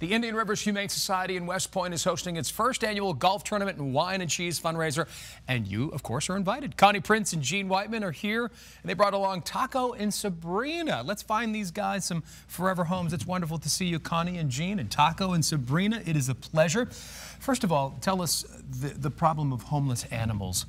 The Indian Rivers Humane Society in West Point is hosting its first annual golf tournament and wine and cheese fundraiser. And you, of course, are invited. Connie Prince and Gene Whiteman are here, and they brought along Taco and Sabrina. Let's find these guys some forever homes. It's wonderful to see you, Connie and Gene, and Taco and Sabrina. It is a pleasure. First of all, tell us the problem of homeless animals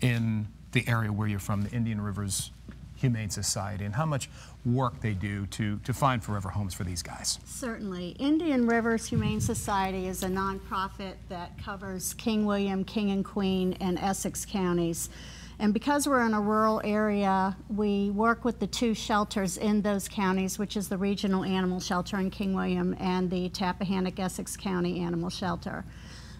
in the area where you're from, the Indian Rivers Humane Society, and how much work they do to find forever homes for these guys. Certainly. Indian Rivers Humane Society is a nonprofit that covers King William, King and Queen, and Essex counties. And because we're in a rural area, we work with the two shelters in those counties, which is the Regional Animal Shelter in King William and the Tappahannock Essex County Animal Shelter.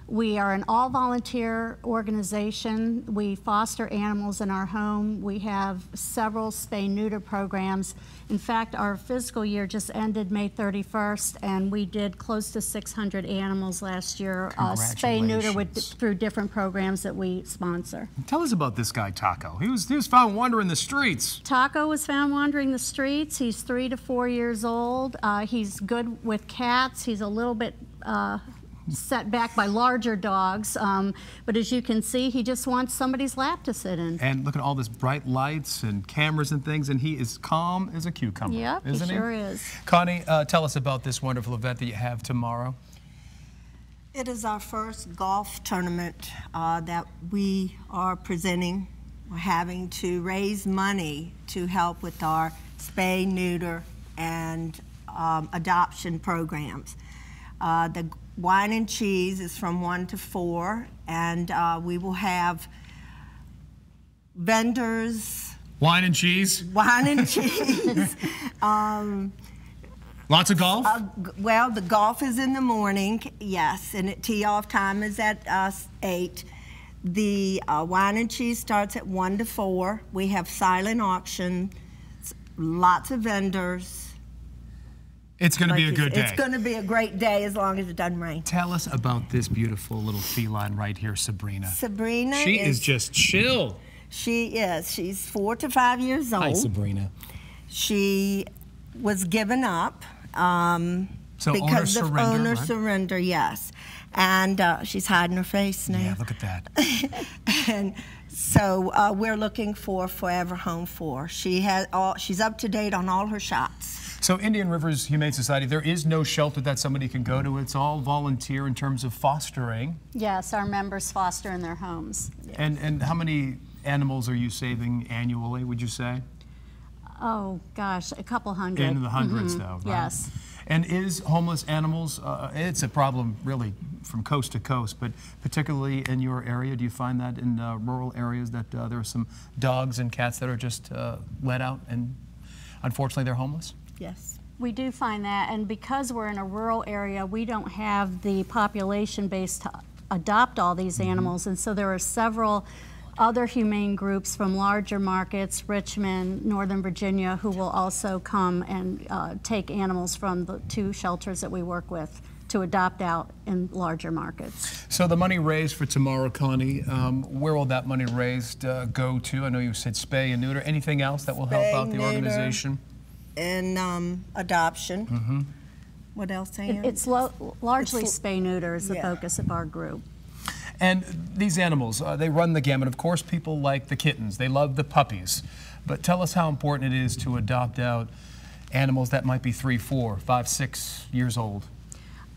We are an all-volunteer organization. We foster animals in our home. We have several spay-neuter programs. In fact, our fiscal year just ended May 31st, and we did close to 600 animals last year, spay-neuter through different programs that we sponsor. Tell us about this guy, Taco. He was found wandering the streets. Taco was found wandering the streets. He's 3 to 4 years old. He's good with cats. He's a little bit set back by larger dogs, but as you can see, he just wants somebody's lap to sit in. And look at all this bright lights and cameras and things, and he is calm as a cucumber. Yep, isn't he? Sure is. Connie, tell us about this wonderful event that you have tomorrow. It is our first golf tournament that we are presenting. We're having to raise money to help with our spay, neuter, and adoption programs. The wine and cheese is from 1 to 4, and we will have vendors. Wine and cheese? Wine and cheese. Lots of golf? Well, the golf is in the morning, yes, and tee-off time is at 8. The wine and cheese starts at 1 to 4. We have silent auction, lots of vendors. It's going to be a good day. It's going to be a great day as long as it doesn't rain. Tell us about this beautiful little feline right here, Sabrina. Sabrina is just chill. She is. She's 4 to 5 years old. Hi, Sabrina. She was given up so because of owner right? surrender, yes. And she's hiding her face now. Yeah, look at that. And so we're looking for a forever home for her. She's up to date on all her shots. So Indian Rivers Humane Society, there is no shelter that somebody can go to. It's all volunteer in terms of fostering. Yes, our members foster in their homes. Yes. And how many animals are you saving annually, would you say? Oh, gosh, a couple hundred. In the hundreds, though, right? Yes. And is homeless animals, it's a problem really from coast to coast, but particularly in your area, do you find that in rural areas that there are some dogs and cats that are just let out and unfortunately they're homeless? Yes. We do find that, and because we're in a rural area, we don't have the population base to adopt all these animals, and so there are several other humane groups from larger markets, Richmond, Northern Virginia, who will also come and take animals from the two shelters that we work with to adopt out in larger markets. So the money raised for tomorrow, Connie, where will that money raised go to? I know you said spay and neuter. Anything else that will help out the organization? And adoption. Mm-hmm. What else, Ann? It's largely spay-neuter is the focus of our group. And these animals, they run the gamut. Of course, people like the kittens. They love the puppies. But tell us how important it is to adopt out animals that might be 3, 4, 5, 6 years old.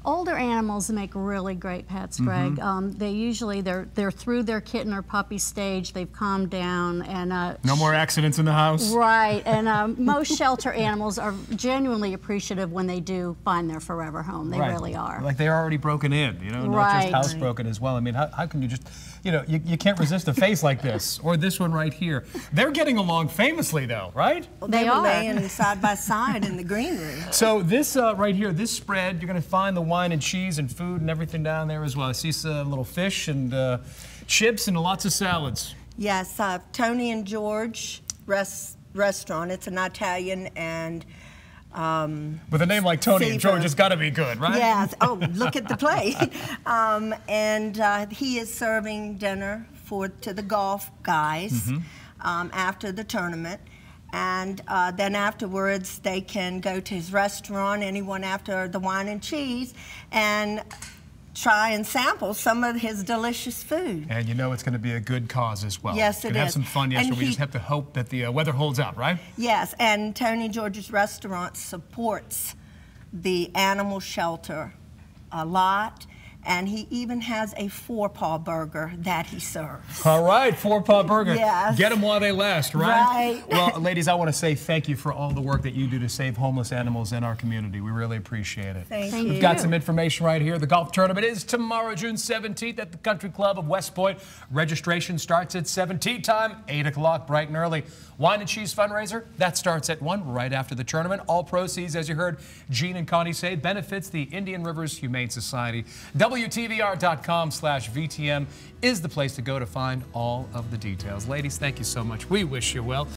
Older animals make really great pets, Greg. They usually, they're through their kitten or puppy stage, they've calmed down, and no more accidents in the house? Right, and most shelter animals are genuinely appreciative when they do find their forever home. They really are. Like they're already broken in, you know, not just housebroken as well. I mean, how can you just, you know, you can't resist a face like this, or this one right here. They're getting along famously though, right? Well, they were laying side by side in the green room. So this right here, this spread, you're going to find the wine and cheese and food and everything down there as well. I see some little fish and chips and lots of salads. Yes, Tony and George restaurant. It's an Italian and with a name like Tony and George, it's got to be good, right? Yes. Oh, look at the plate. And he is serving dinner to the golf guys after the tournament. And then afterwards, they can go to his restaurant, anyone after the wine and cheese, and try and sample some of his delicious food. And you know it's going to be a good cause as well. Yes, it is. Have some fun yesterday. We just have to hope that the weather holds out, right? Yes, and Tony George's Restaurant supports the animal shelter a lot. And he even has a 4-paw burger that he serves. All right, 4-paw burger. Yes. Get them while they last, right? Right. Well, ladies, I want to say thank you for all the work that you do to save homeless animals in our community. We really appreciate it. Thank you. We've got some information right here. The golf tournament is tomorrow, June 17th at the Country Club of West Point. Registration starts at 17 time, 8 o'clock, bright and early. Wine and cheese fundraiser, that starts at 1 right after the tournament. All proceeds, as you heard Gene and Connie say, benefits the Indian Rivers Humane Society. WTVR.com/VTM is the place to go to find all of the details. Ladies, thank you so much. We wish you well.